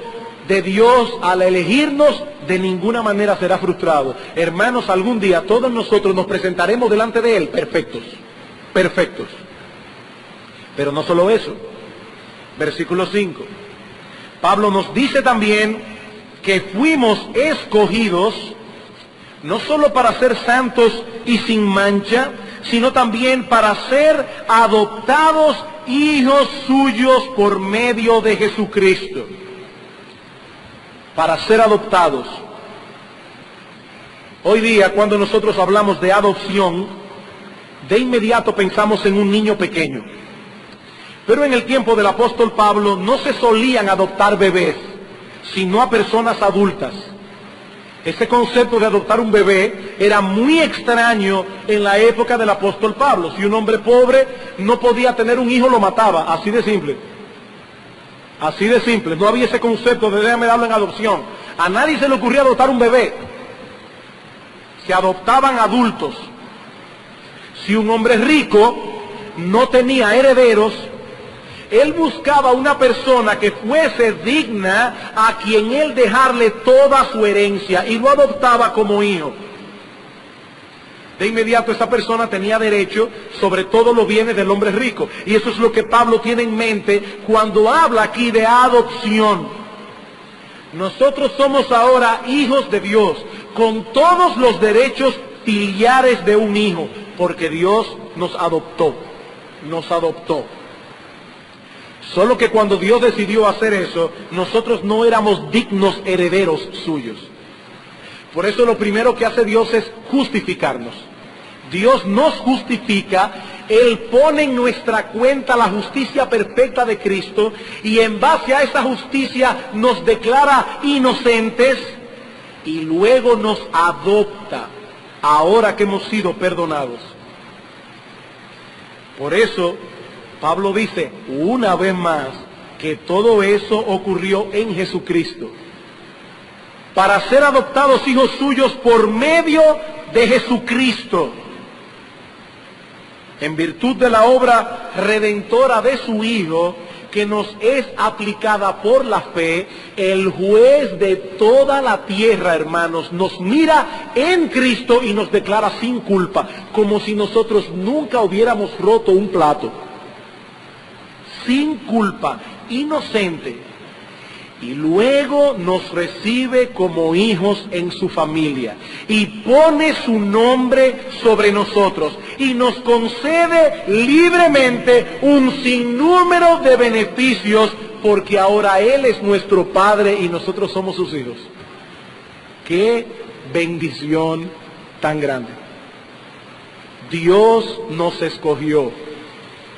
de Dios al elegirnos de ninguna manera será frustrado. Hermanos, algún día todos nosotros nos presentaremos delante de Él perfectos, perfectos. Pero no solo eso. Versículo 5. Pablo nos dice también que fuimos escogidos no solo para ser santos y sin mancha, sino también para ser adoptados hijos suyos por medio de Jesucristo. Para ser adoptados. Hoy día, cuando nosotros hablamos de adopción, de inmediato pensamos en un niño pequeño. Pero en el tiempo del apóstol Pablo no se solían adoptar bebés, sino a personas adultas. Ese concepto de adoptar un bebé era muy extraño en la época del apóstol Pablo. Si un hombre pobre no podía tener un hijo, lo mataba, así de simple. Así de simple, no había ese concepto de déjame darlo en adopción. A nadie se le ocurría adoptar un bebé. Se adoptaban adultos. Si un hombre rico no tenía herederos, él buscaba una persona que fuese digna a quien él dejarle toda su herencia y lo adoptaba como hijo. De inmediato esa persona tenía derecho sobre todos los bienes del hombre rico. Y eso es lo que Pablo tiene en mente cuando habla aquí de adopción. Nosotros somos ahora hijos de Dios, con todos los derechos filiares de un hijo, porque Dios nos adoptó, nos adoptó. Solo que cuando Dios decidió hacer eso, nosotros no éramos dignos herederos suyos. Por eso lo primero que hace Dios es justificarnos. Dios nos justifica, Él pone en nuestra cuenta la justicia perfecta de Cristo y en base a esa justicia nos declara inocentes y luego nos adopta ahora que hemos sido perdonados. Por eso Pablo dice una vez más que todo eso ocurrió en Jesucristo. Para ser adoptados hijos suyos por medio de Jesucristo. En virtud de la obra redentora de su Hijo, que nos es aplicada por la fe, el juez de toda la tierra, hermanos, nos mira en Cristo y nos declara sin culpa, como si nosotros nunca hubiéramos roto un plato. Sin culpa, inocente. Y luego nos recibe como hijos en su familia y pone su nombre sobre nosotros y nos concede libremente un sinnúmero de beneficios porque ahora Él es nuestro Padre y nosotros somos sus hijos. ¡Qué bendición tan grande! Dios nos escogió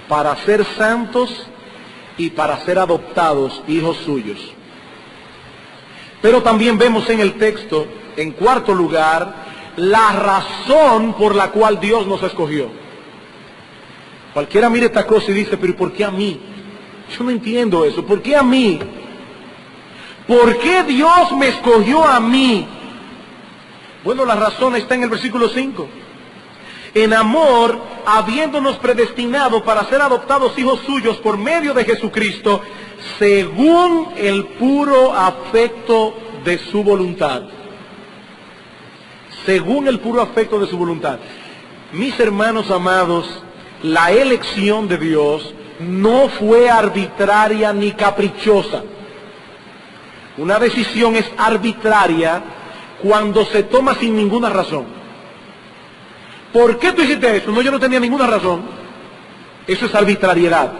para ser santos y para ser adoptados hijos suyos. Pero también vemos en el texto, en cuarto lugar, la razón por la cual Dios nos escogió. Cualquiera mire esta cosa y dice, pero ¿por qué a mí? Yo no entiendo eso. ¿Por qué a mí? ¿Por qué Dios me escogió a mí? Bueno, la razón está en el versículo 5. En amor, habiéndonos predestinado para ser adoptados hijos suyos por medio de Jesucristo, según el puro afecto de su voluntad. Según el puro afecto de su voluntad. Mis hermanos amados, la elección de Dios no fue arbitraria ni caprichosa. Una decisión es arbitraria cuando se toma sin ninguna razón. ¿Por qué tú hiciste eso? No, yo no tenía ninguna razón. Eso es arbitrariedad.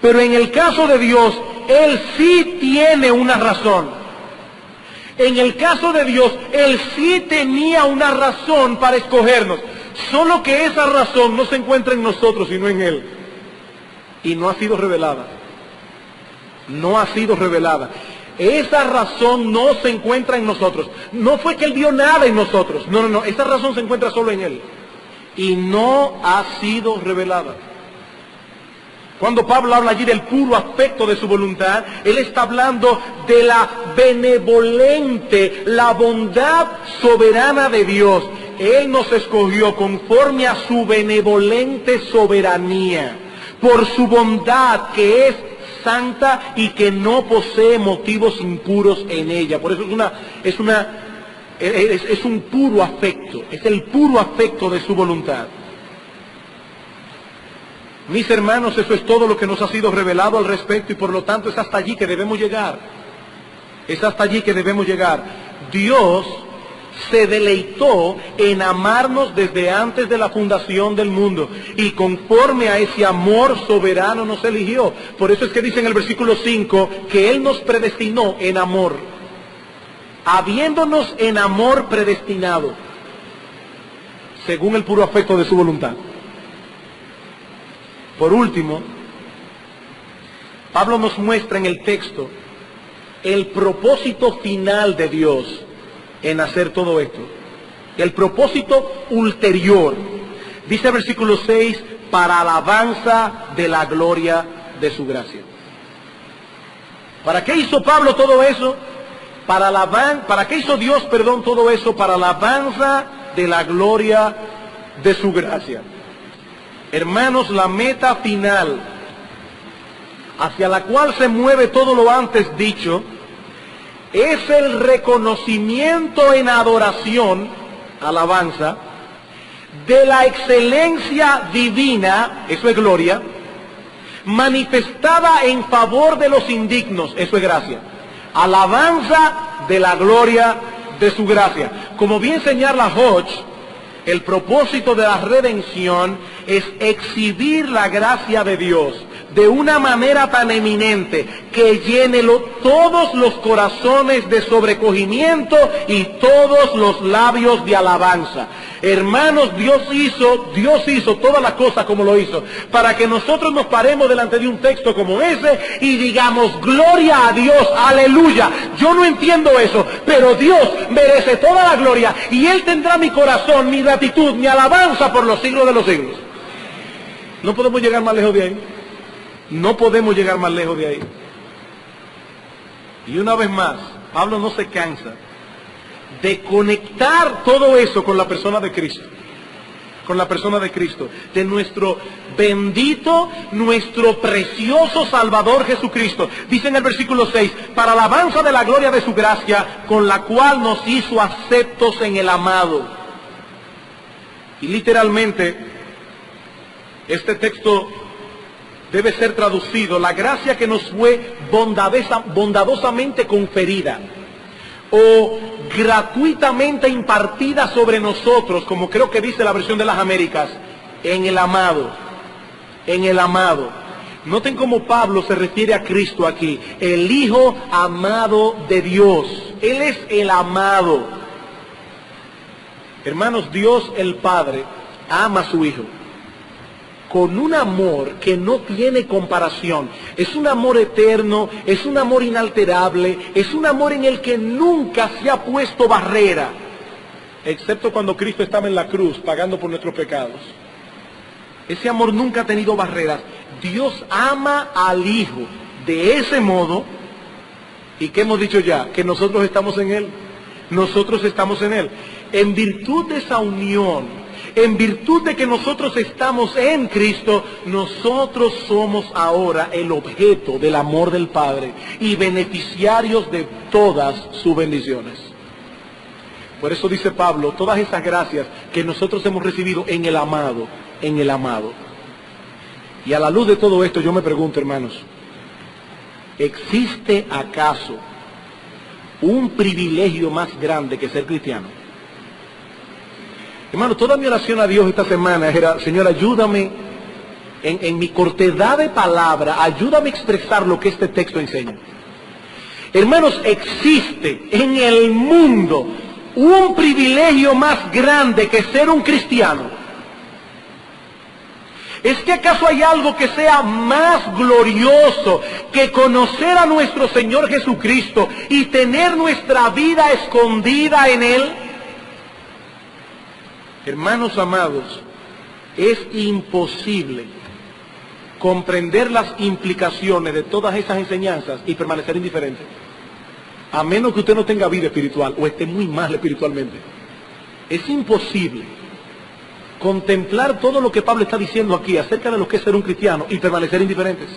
Pero en el caso de Dios, Él sí tiene una razón. En el caso de Dios, Él sí tenía una razón para escogernos. Solo que esa razón no se encuentra en nosotros, sino en Él. Y no ha sido revelada. No ha sido revelada. Esa razón no se encuentra en nosotros. No fue que Él vio nada en nosotros. No. Esa razón se encuentra solo en Él. Y no ha sido revelada. Cuando Pablo habla allí del puro afecto de su voluntad, él está hablando de la benevolente, la bondad soberana de Dios. Él nos escogió conforme a su benevolente soberanía, por su bondad que es santa y que no posee motivos impuros en ella. Por eso es un puro afecto, es el puro afecto de su voluntad. Mis hermanos, eso es todo lo que nos ha sido revelado al respecto y por lo tanto es hasta allí que debemos llegar. Es hasta allí que debemos llegar. Dios se deleitó en amarnos desde antes de la fundación del mundo y conforme a ese amor soberano nos eligió. Por eso es que dice en el versículo 5 que Él nos predestinó en amor, habiéndonos en amor predestinado, según el puro afecto de su voluntad. Por último, Pablo nos muestra en el texto el propósito final de Dios en hacer todo esto. El propósito ulterior. Dice el versículo 6, para alabanza de la gloria de su gracia. ¿Para qué hizo Pablo todo eso? ¿Para qué hizo Dios, todo eso? Para alabanza de la gloria de su gracia. Hermanos, la meta final hacia la cual se mueve todo lo antes dicho es el reconocimiento en adoración, alabanza, de la excelencia divina, eso es gloria, manifestada en favor de los indignos, eso es gracia. Alabanza de la gloria de su gracia. Como bien señala Hodge, el propósito de la redención es exhibir la gracia de Dios de una manera tan eminente que llene todos los corazones de sobrecogimiento y todos los labios de alabanza. Hermanos, Dios hizo todas las cosas como lo hizo, para que nosotros nos paremos delante de un texto como ese y digamos, gloria a Dios, aleluya. Yo no entiendo eso, pero Dios merece toda la gloria y Él tendrá mi corazón, mi gratitud, mi alabanza por los siglos de los siglos. No podemos llegar más lejos de ahí. No podemos llegar más lejos de ahí. Y una vez más, Pablo no se cansa de conectar todo eso con la persona de Cristo. Con la persona de Cristo. De nuestro bendito, nuestro precioso Salvador Jesucristo. Dice en el versículo 6, para alabanza de la gloria de su gracia, con la cual nos hizo aceptos en el amado. Y literalmente, este texto debe ser traducido, la gracia que nos fue bondadosamente conferida o gratuitamente impartida sobre nosotros, como creo que dice la versión de las Américas, en el amado, en el amado. Noten cómo Pablo se refiere a Cristo aquí, el Hijo amado de Dios. Él es el amado. Hermanos, Dios el Padre ama a su Hijo con un amor que no tiene comparación. Es un amor eterno, es un amor inalterable, es un amor en el que nunca se ha puesto barrera, excepto cuando Cristo estaba en la cruz pagando por nuestros pecados. Ese amor nunca ha tenido barreras. Dios ama al Hijo de ese modo, y que hemos dicho ya, que nosotros estamos en Él. Nosotros estamos en Él. En virtud de esa unión, en virtud de que nosotros estamos en Cristo, nosotros somos ahora el objeto del amor del Padre y beneficiarios de todas sus bendiciones. Por eso dice Pablo, todas esas gracias que nosotros hemos recibido en el amado, en el amado. Y a la luz de todo esto yo me pregunto, hermanos, ¿existe acaso un privilegio más grande que ser cristiano? Hermano, toda mi oración a Dios esta semana era, Señor, ayúdame en mi cortedad de palabra, ayúdame a expresar lo que este texto enseña. Hermanos, existe en el mundo un privilegio más grande que ser un cristiano. ¿Es que acaso hay algo que sea más glorioso que conocer a nuestro Señor Jesucristo y tener nuestra vida escondida en Él? Hermanos amados, es imposible comprender las implicaciones de todas esas enseñanzas y permanecer indiferente, a menos que usted no tenga vida espiritual o esté muy mal espiritualmente. Es imposible contemplar todo lo que Pablo está diciendo aquí acerca de lo que es ser un cristiano y permanecer indiferentes.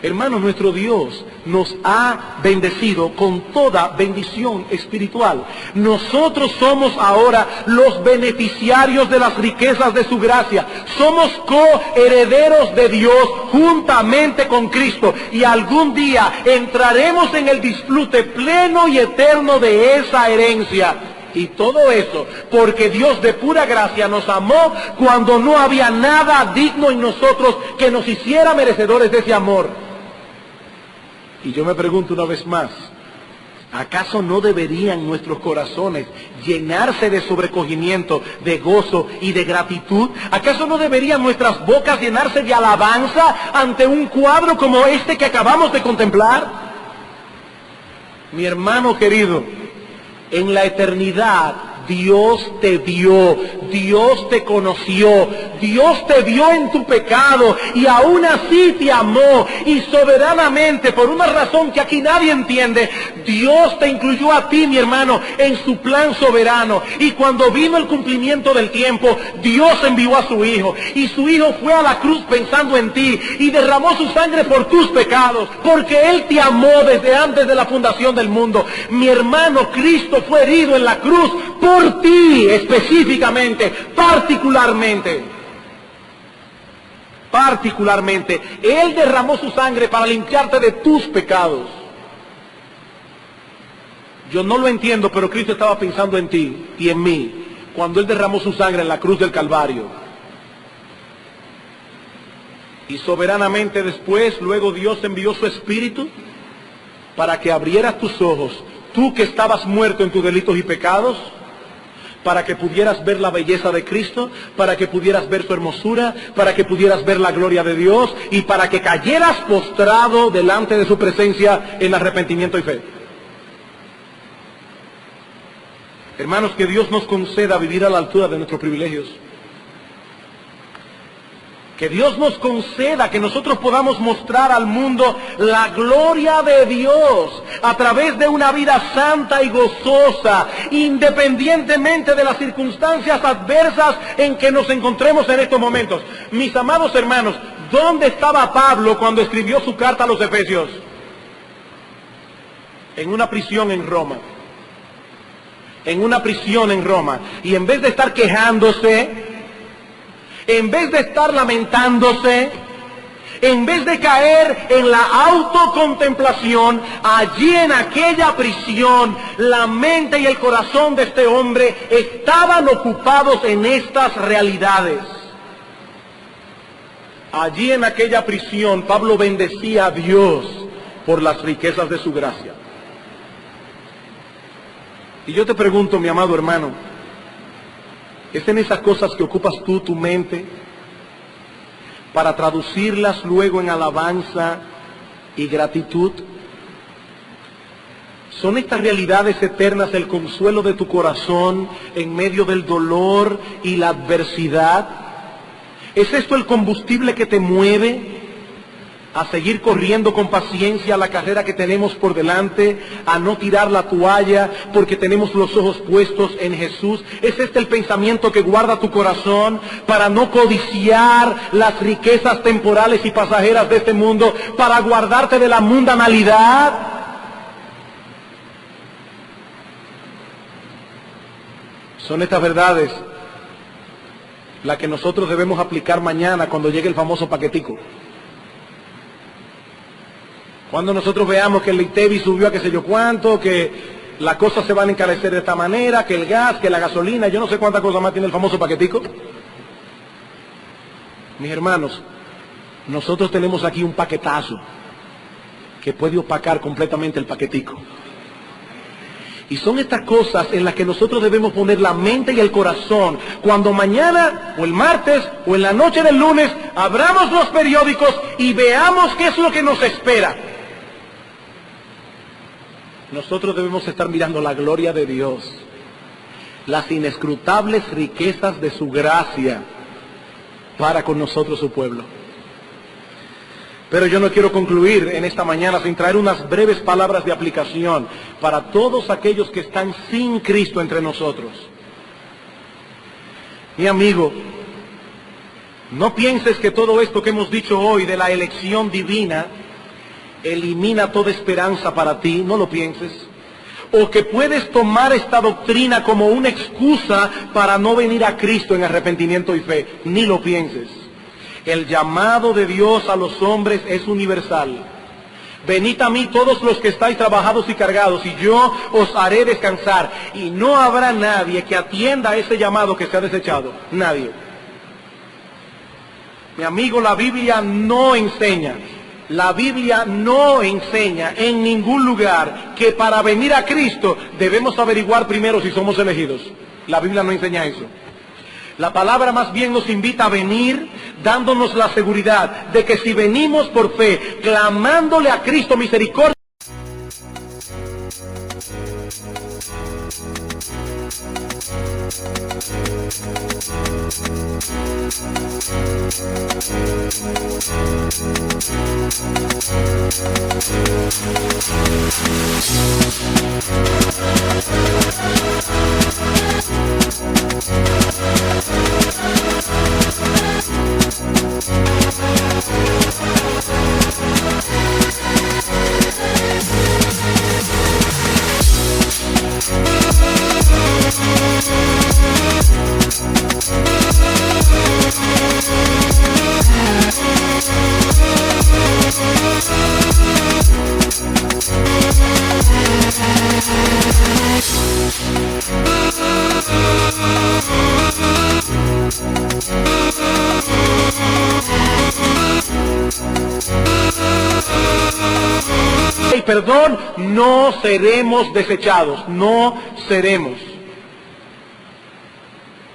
Hermanos, nuestro Dios nos ha bendecido con toda bendición espiritual. Nosotros somos ahora los beneficiarios de las riquezas de su gracia. Somos coherederos de Dios juntamente con Cristo. Y algún día entraremos en el disfrute pleno y eterno de esa herencia. Y todo eso porque Dios de pura gracia nos amó cuando no había nada digno en nosotros que nos hiciera merecedores de ese amor. Y yo me pregunto una vez más, ¿acaso no deberían nuestros corazones llenarse de sobrecogimiento, de gozo y de gratitud? ¿Acaso no deberían nuestras bocas llenarse de alabanza ante un cuadro como este que acabamos de contemplar? Mi hermano querido, en la eternidad Dios te vio, Dios te conoció, Dios te vio en tu pecado y aún así te amó y soberanamente, por una razón que aquí nadie entiende, Dios te incluyó a ti, mi hermano, en su plan soberano. Y cuando vino el cumplimiento del tiempo, Dios envió a su Hijo y su Hijo fue a la cruz pensando en ti y derramó su sangre por tus pecados, porque Él te amó desde antes de la fundación del mundo. Mi hermano, Cristo fue herido en la cruz por ti específicamente, particularmente. Él derramó su sangre para limpiarte de tus pecados. Yo no lo entiendo, pero Cristo estaba pensando en ti y en mí cuando Él derramó su sangre en la cruz del Calvario. Y soberanamente después, luego Dios envió su Espíritu para que abrieras tus ojos, tú que estabas muerto en tus delitos y pecados, para que pudieras ver la belleza de Cristo, para que pudieras ver su hermosura, para que pudieras ver la gloria de Dios y para que cayeras postrado delante de su presencia en arrepentimiento y fe. Hermanos, que Dios nos conceda vivir a la altura de nuestros privilegios. Que Dios nos conceda que nosotros podamos mostrar al mundo la gloria de Dios a través de una vida santa y gozosa, independientemente de las circunstancias adversas en que nos encontremos en estos momentos. Mis amados hermanos, ¿dónde estaba Pablo cuando escribió su carta a los Efesios? En una prisión en Roma. En una prisión en Roma. Y en vez de estar quejándose, en vez de estar lamentándose, en vez de caer en la autocontemplación, allí en aquella prisión, la mente y el corazón de este hombre estaban ocupados en estas realidades. Allí en aquella prisión, Pablo bendecía a Dios por las riquezas de su gracia. Y yo te pregunto, mi amado hermano, ¿es en esas cosas que ocupas tú tu mente para traducirlas luego en alabanza y gratitud? ¿Son estas realidades eternas el consuelo de tu corazón en medio del dolor y la adversidad? ¿Es esto el combustible que te mueve a seguir corriendo con paciencia la carrera que tenemos por delante, a no tirar la toalla porque tenemos los ojos puestos en Jesús? ¿Es este el pensamiento que guarda tu corazón para no codiciar las riquezas temporales y pasajeras de este mundo, para guardarte de la mundanalidad? Son estas verdades las que nosotros debemos aplicar mañana cuando llegue el famoso paquetico. Cuando nosotros veamos que el ITEVI subió a qué sé yo cuánto, que las cosas se van a encarecer de esta manera, que el gas, que la gasolina, yo no sé cuántas cosas más tiene el famoso paquetico. Mis hermanos, nosotros tenemos aquí un paquetazo que puede opacar completamente el paquetico. Y son estas cosas en las que nosotros debemos poner la mente y el corazón cuando mañana o el martes o en la noche del lunes abramos los periódicos y veamos qué es lo que nos espera. Nosotros debemos estar mirando la gloria de Dios, las inescrutables riquezas de su gracia para con nosotros su pueblo. Pero yo no quiero concluir en esta mañana sin traer unas breves palabras de aplicación para todos aquellos que están sin Cristo entre nosotros. Mi amigo, no pienses que todo esto que hemos dicho hoy de la elección divina elimina toda esperanza para ti, no lo pienses. O que puedes tomar esta doctrina como una excusa para no venir a Cristo en arrepentimiento y fe, ni lo pienses. El llamado de Dios a los hombres es universal. Venid a mí todos los que estáis trabajados y cargados, y yo os haré descansar. Y no habrá nadie que atienda a ese llamado que se ha desechado. Nadie. Mi amigo, la Biblia no enseña en ningún lugar que para venir a Cristo debemos averiguar primero si somos elegidos. La Biblia no enseña eso. La palabra más bien nos invita a venir dándonos la seguridad de que si venimos por fe, clamándole a Cristo misericordia, perdón, no seremos desechados, no seremos.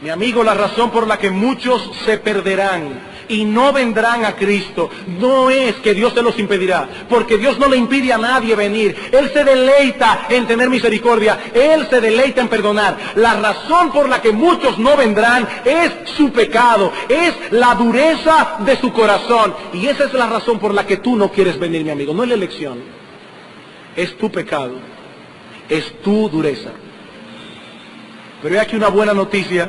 Mi amigo, la razón por la que muchos se perderán y no vendrán a Cristo no es que Dios se los impedirá, porque Dios no le impide a nadie venir. Él se deleita en tener misericordia, Él se deleita en perdonar. La razón por la que muchos no vendrán es su pecado, es la dureza de su corazón. Y esa es la razón por la que tú no quieres venir, mi amigo, no es la elección. Es tu pecado, es tu dureza. Pero he aquí una buena noticia.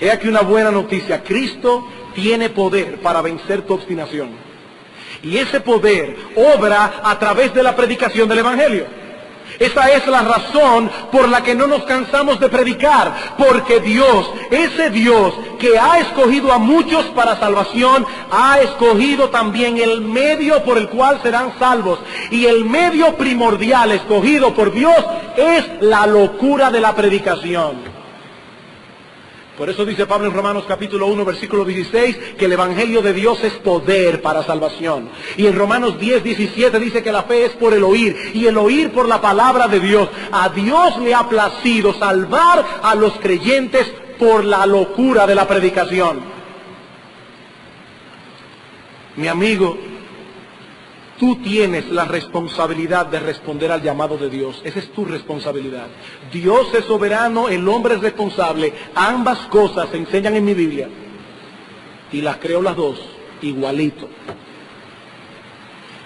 He aquí una buena noticia. Cristo tiene poder para vencer tu obstinación. Y ese poder obra a través de la predicación del Evangelio. Esa es la razón por la que no nos cansamos de predicar, porque Dios, ese Dios que ha escogido a muchos para salvación, ha escogido también el medio por el cual serán salvos. Y el medio primordial escogido por Dios es la locura de la predicación. Por eso dice Pablo en Romanos capítulo 1, versículo 16, que el Evangelio de Dios es poder para salvación. Y en Romanos 10, 17 dice que la fe es por el oír, y el oír por la palabra de Dios. A Dios le ha placido salvar a los creyentes por la locura de la predicación. Mi amigo, tú tienes la responsabilidad de responder al llamado de Dios. Esa es tu responsabilidad. Dios es soberano, el hombre es responsable. Ambas cosas se enseñan en mi Biblia. Y las creo las dos, igualito.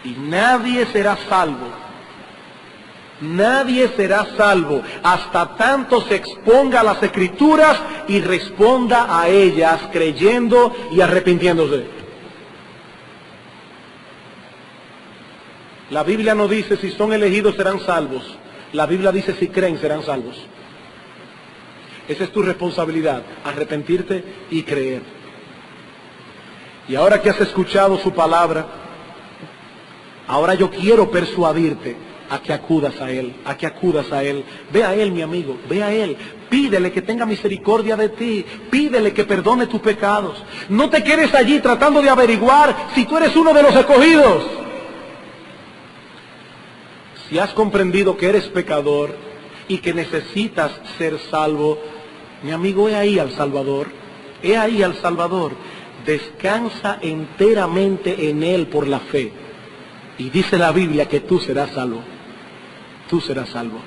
Y nadie será salvo. Nadie será salvo hasta tanto se exponga a las Escrituras y responda a ellas creyendo y arrepintiéndose. La Biblia no dice si son elegidos serán salvos. La Biblia dice si creen serán salvos. Esa es tu responsabilidad, arrepentirte y creer. Y ahora que has escuchado su palabra, ahora yo quiero persuadirte a que acudas a Él, a que acudas a Él. Ve a Él, mi amigo, ve a Él. Pídele que tenga misericordia de ti. Pídele que perdone tus pecados. No te quedes allí tratando de averiguar si tú eres uno de los escogidos. Si has comprendido que eres pecador y que necesitas ser salvo, mi amigo, he ahí al Salvador. He ahí al Salvador. Descansa enteramente en Él por la fe. Y dice la Biblia que tú serás salvo. Tú serás salvo.